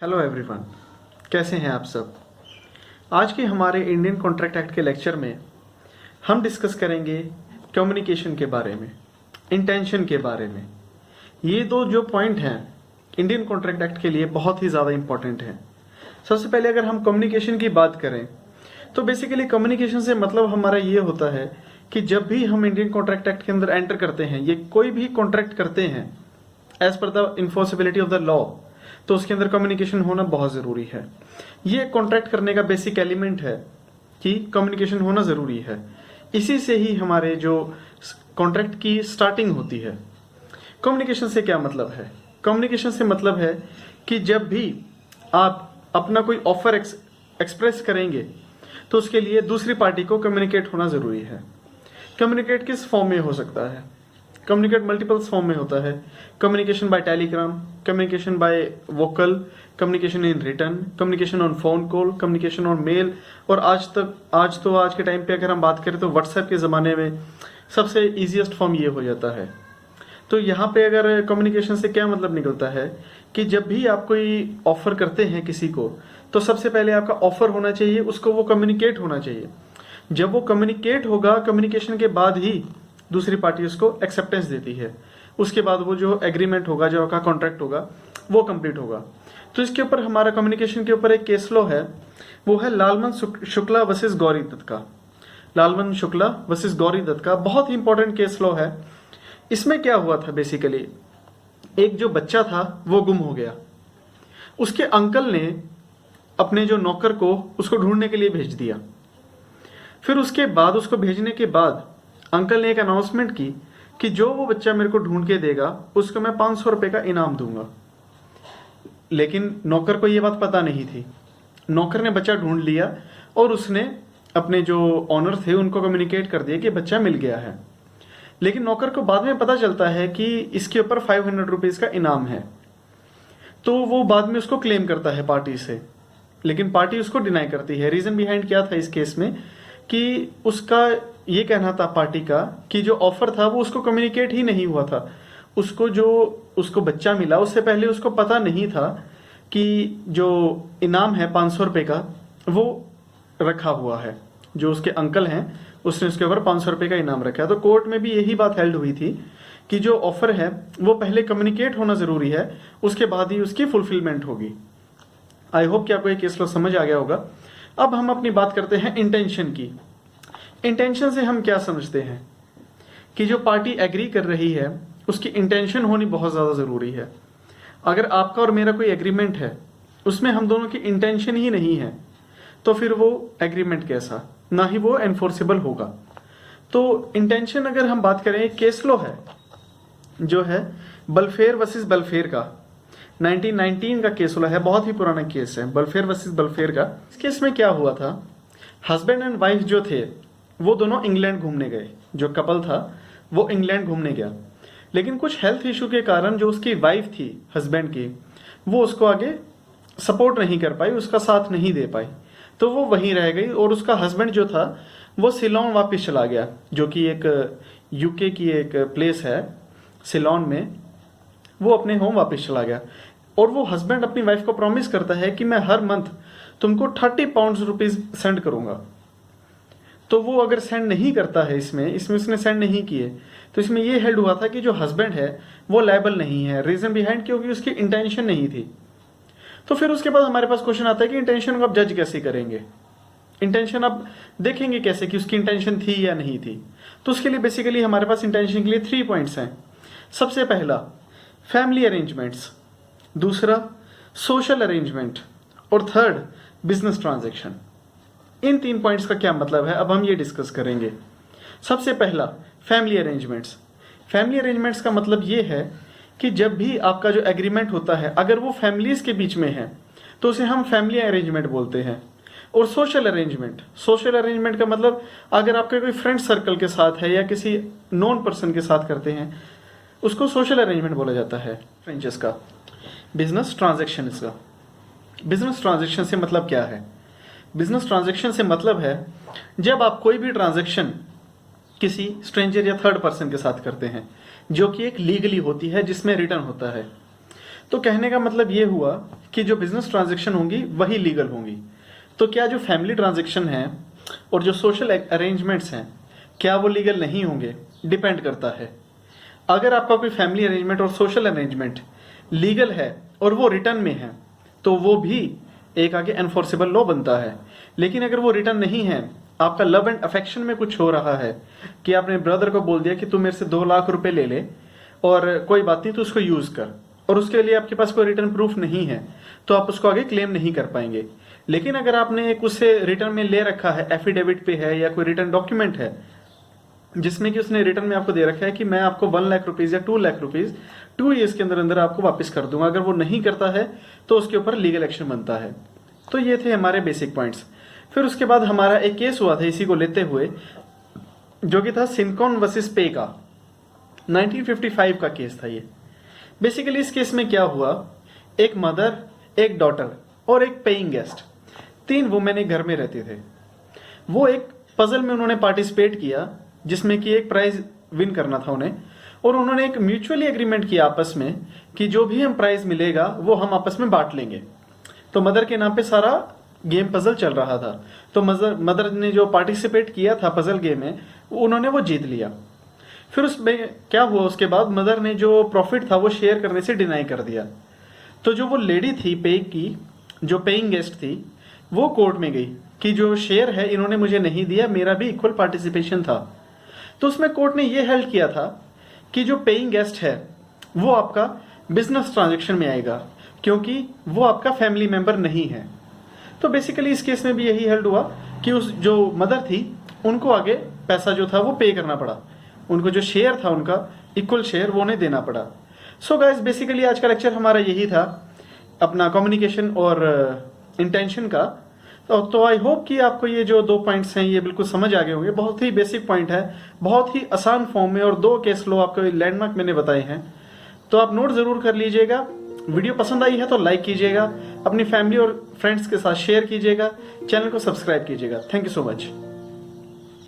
Hello everyone, कैसे हैं आप सब। आज के हमारे इंडियन कॉन्ट्रैक्ट एक्ट के लेक्चर में हम डिस्कस करेंगे कम्युनिकेशन के बारे में, इंटेंशन के बारे में। ये दो जो पॉइंट हैं इंडियन कॉन्ट्रैक्ट एक्ट के लिए बहुत ही ज़्यादा इंपॉर्टेंट हैं। सबसे पहले अगर हम कम्युनिकेशन की बात करें तो बेसिकली कम्युनिकेशन से मतलब हमारा ये होता है कि जब भी हम इंडियन कॉन्ट्रैक्ट एक्ट के अंदर एंटर करते हैं, ये कोई भी कॉन्ट्रैक्ट करते हैं as per the enforceability of the law, तो उसके अंदर कम्युनिकेशन होना बहुत ज़रूरी है। ये कॉन्ट्रैक्ट करने का बेसिक एलिमेंट है कि कम्युनिकेशन होना ज़रूरी है। इसी से ही हमारे जो कॉन्ट्रैक्ट की स्टार्टिंग होती है। कम्युनिकेशन से क्या मतलब है? कम्युनिकेशन से मतलब है कि जब भी आप अपना कोई ऑफर एक्सप्रेस करेंगे तो उसके लिए दूसरी पार्टी को कम्युनिकेट होना ज़रूरी है। कम्युनिकेट किस फॉर्म में हो सकता है? कम्युनिकेट मल्टीपल्स फॉर्म में होता है। Communication by telegram, communication by vocal, communication in return, communication on phone call, communication on mail, और आज के टाइम पे अगर हम बात करें तो व्हाट्सएप के ज़माने में सबसे ईजीएस्ट फॉर्म ये हो जाता है। तो यहाँ पे अगर कम्युनिकेशन से क्या मतलब निकलता है कि जब भी आप कोई ऑफर करते हैं किसी को, तो सबसे पहले आपका ऑफर होना चाहिए, उसको वो कम्युनिकेट होना चाहिए। जब वो कम्युनिकेट होगा, कम्युनिकेशन के बाद ही दूसरी पार्टी उसको एक्सेप्टेंस देती है। उसके बाद वो जो एग्रीमेंट होगा, जो आपका कॉन्ट्रैक्ट होगा, वो कंप्लीट होगा। तो इसके ऊपर हमारा कम्युनिकेशन के ऊपर एक केस लॉ है, वो है लालमन शुक्ला वर्सेस गौरी दत्त का। लालमन शुक्ला वर्सेस गौरी दत्त का बहुत ही इंपॉर्टेंट केस लॉ है। इसमें क्या हुआ था, बेसिकली एक जो बच्चा था वो गुम हो गया। उसके अंकल ने अपने जो नौकर को उसको ढूंढने के लिए भेज दिया। फिर उसके बाद उसको भेजने के बाद अंकल ने एक अनाउंसमेंट की कि जो वो बच्चा मेरे को ढूंढ के देगा उसको मैं 500 रुपए का इनाम दूंगा। लेकिन नौकर को ये बात पता नहीं थी। नौकर ने बच्चा ढूंढ लिया और उसने अपने जो ऑनर थे उनको कम्युनिकेट कर दिया कि बच्चा मिल गया है। लेकिन नौकर को बाद में पता चलता है कि इसके ऊपर 500 रुपीज का इनाम है। तो वो बाद में उसको क्लेम करता है पार्टी से, लेकिन पार्टी उसको डिनाई करती है। रीजन बिहाइंड क्या था इस केस में कि उसका ये कहना था पार्टी का कि जो ऑफर था वो उसको कम्युनिकेट ही नहीं हुआ था। उसको बच्चा मिला, उससे पहले उसको पता नहीं था कि जो इनाम है 500 रुपए का वो रखा हुआ है। जो उसके अंकल हैं उसने उसके ऊपर 500 रुपए का इनाम रखा है। तो कोर्ट में भी यही बात हेल्ड हुई थी कि जो ऑफर है वो पहले कम्युनिकेट होना जरूरी है, उसके बाद ही उसकी फुलफिलमेंट होगी। आई होप कि आपको ये केस लॉ समझ आ गया होगा। अब हम अपनी बात करते हैं इंटेंशन की। इंटेंशन से हम क्या समझते हैं कि जो पार्टी एग्री कर रही है उसकी इंटेंशन होनी बहुत ज़्यादा ज़रूरी है। अगर आपका और मेरा कोई एग्रीमेंट है, उसमें हम दोनों की इंटेंशन ही नहीं है, तो फिर वो एग्रीमेंट कैसा, ना ही वो एनफोर्सेबल होगा। तो इंटेंशन अगर हम बात करें, केस लॉ है जो है बलफेयर वर्सेस बलफेयर का, 1919 का केस लॉ है, बहुत ही पुराना केस है, बलफेयर वर्सेस बलफेयर का। इस केस में क्या हुआ था, हस्बैंड एंड वाइफ जो थे वो दोनों इंग्लैंड घूमने गए। जो कपल था वो इंग्लैंड घूमने गया, लेकिन कुछ हेल्थ इशू के कारण जो उसकी वाइफ थी हस्बैंड की, वो उसको आगे सपोर्ट नहीं कर पाई, उसका साथ नहीं दे पाई, तो वो वहीं रह गई। और उसका हस्बैंड जो था वो सिलोन वापस चला गया, जो कि एक यूके की एक प्लेस है सिलोन में। वो अपने होम वापस चला गया और वो हस्बैंड अपनी वाइफ को प्रॉमिस करता है कि मैं हर मंथ तुमको 30 पाउंड रुपीज सेंड करूंगा। तो वो अगर सेंड नहीं करता है, इसमें उसने सेंड नहीं किए, तो इसमें ये हेल्ड हुआ था कि जो हस्बैंड है वो लायबल नहीं है। रीजन बिहाइंड क्योंकि उसकी इंटेंशन नहीं थी। तो फिर उसके बाद हमारे पास क्वेश्चन आता है कि इंटेंशन को आप जज कैसे करेंगे, इंटेंशन आप देखेंगे कैसे कि उसकी इंटेंशन थी या नहीं थी। तो उसके लिए बेसिकली हमारे पास इंटेंशन के लिए 3 पॉइंट्स हैं। सबसे पहला फैमिली अरेंजमेंट्स, दूसरा सोशल अरेंजमेंट, और थर्ड बिजनेस ट्रांजैक्शन। इन 3 पॉइंट्स का क्या मतलब है, अब हम ये डिस्कस करेंगे। सबसे पहला फैमिली अरेंजमेंट्स। फैमिली अरेंजमेंट्स का मतलब ये है कि जब भी आपका जो एग्रीमेंट होता है अगर वो फैमिलीज के बीच में है तो उसे हम फैमिली अरेंजमेंट बोलते हैं। और सोशल अरेंजमेंट का मतलब अगर आपके कोई फ्रेंड सर्कल के साथ है या किसी नॉन पर्सन के साथ करते हैं, उसको सोशल अरेंजमेंट बोला जाता है। फ्रेंचेस का बिजनेस ट्रांजैक्शन का। बिजनेस ट्रांजैक्शन से मतलब क्या है? बिजनेस ट्रांजैक्शन से मतलब है जब आप कोई भी ट्रांजैक्शन किसी स्ट्रेंजर या थर्ड पर्सन के साथ करते हैं, जो कि एक लीगली होती है, जिसमें रिटर्न होता है। तो कहने का मतलब ये हुआ कि जो बिजनेस ट्रांजैक्शन होंगी वही लीगल होंगी। तो क्या जो फैमिली ट्रांजैक्शन है और जो सोशल अरेंजमेंट्स हैं क्या वो लीगल नहीं होंगे? डिपेंड करता है। अगर आपका कोई फैमिली अरेंजमेंट और सोशल अरेंजमेंट लीगल है और वो रिटर्न में है तो वो भी एक आगे एनफोर्सेबल लॉ बनता है। लेकिन अगर वो रिटर्न नहीं है, आपका लव एंड अफेक्शन में कुछ हो रहा है कि आपने ब्रदर को बोल दिया कि तू मेरे से 2 लाख रुपए ले ले और कोई बात नहीं, तू उसको यूज कर, और उसके लिए आपके पास कोई रिटर्न प्रूफ नहीं है, तो आप उसको आगे क्लेम नहीं कर पाएंगे। लेकिन अगर आपने एक उससे रिटर्न में ले रखा है, एफिडेविट पे है या कोई रिटर्न डॉक्यूमेंट है जिसमें कि उसने रिटर्न में आपको दे रखा है कि मैं आपको 1 लाख रुपीज या 2 लाख रुपीज 2 ईयर्स के अंदर अंदर आपको वापस कर दूंगा, अगर वो नहीं करता है तो उसके ऊपर लीगल एक्शन बनता है। तो ये थे हमारे बेसिक पॉइंट्स। फिर उसके बाद हमारा एक केस हुआ था इसी को लेते हुए, जो कि था सिनकॉन वर्सेस पे का, 1955 का केस था ये। बेसिकली इस केस में क्या हुआ, एक मदर, एक डॉटर और एक पेइंग गेस्ट, 3 वुमेन एक घर में रहते थे। वो एक पजल में उन्होंने पार्टिसिपेट किया जिसमें कि एक प्राइज विन करना था उन्हें, और उन्होंने एक म्यूचुअली एग्रीमेंट किया आपस में कि जो भी हम प्राइज मिलेगा वो हम आपस में बांट लेंगे। तो मदर के नाम पे सारा गेम पजल चल रहा था। तो मदर ने जो पार्टिसिपेट किया था पजल गेम में उन्होंने वो जीत लिया। फिर उसमें क्या हुआ, उसके बाद मदर ने जो प्रॉफिट था वो शेयर करने से डिनाई कर दिया। तो जो वो लेडी थी पे की, जो पेइंग गेस्ट थी, वो कोर्ट में गई कि जो शेयर है इन्होंने मुझे नहीं दिया, मेरा भी इक्वल पार्टिसिपेशन था। तो उसमें कोर्ट ने ये हेल्ड किया था कि जो पेइंग गेस्ट है वो आपका बिजनेस ट्रांजैक्शन में आएगा क्योंकि वो आपका फैमिली मेंबर नहीं है। तो बेसिकली इस केस में भी यही हेल्ड हुआ कि उस जो मदर थी उनको आगे पैसा जो था वो पे करना पड़ा, उनको जो शेयर था उनका इक्वल शेयर वो उन्हें देना पड़ा। सो गाइस बेसिकली आज का लेक्चर हमारा यही था, अपना कम्युनिकेशन और इंटेंशन का। तो आई होप कि आपको ये जो 2 पॉइंट्स हैं ये बिल्कुल समझ आ गए होंगे। बहुत ही बेसिक पॉइंट है, बहुत ही आसान फॉर्म में, और 2 केस लो आपको लैंडमार्क मैंने बताए हैं, तो आप नोट जरूर कर लीजिएगा। वीडियो पसंद आई है तो लाइक कीजिएगा, अपनी फैमिली और फ्रेंड्स के साथ शेयर कीजिएगा, चैनल को सब्सक्राइब कीजिएगा। Thank you so much.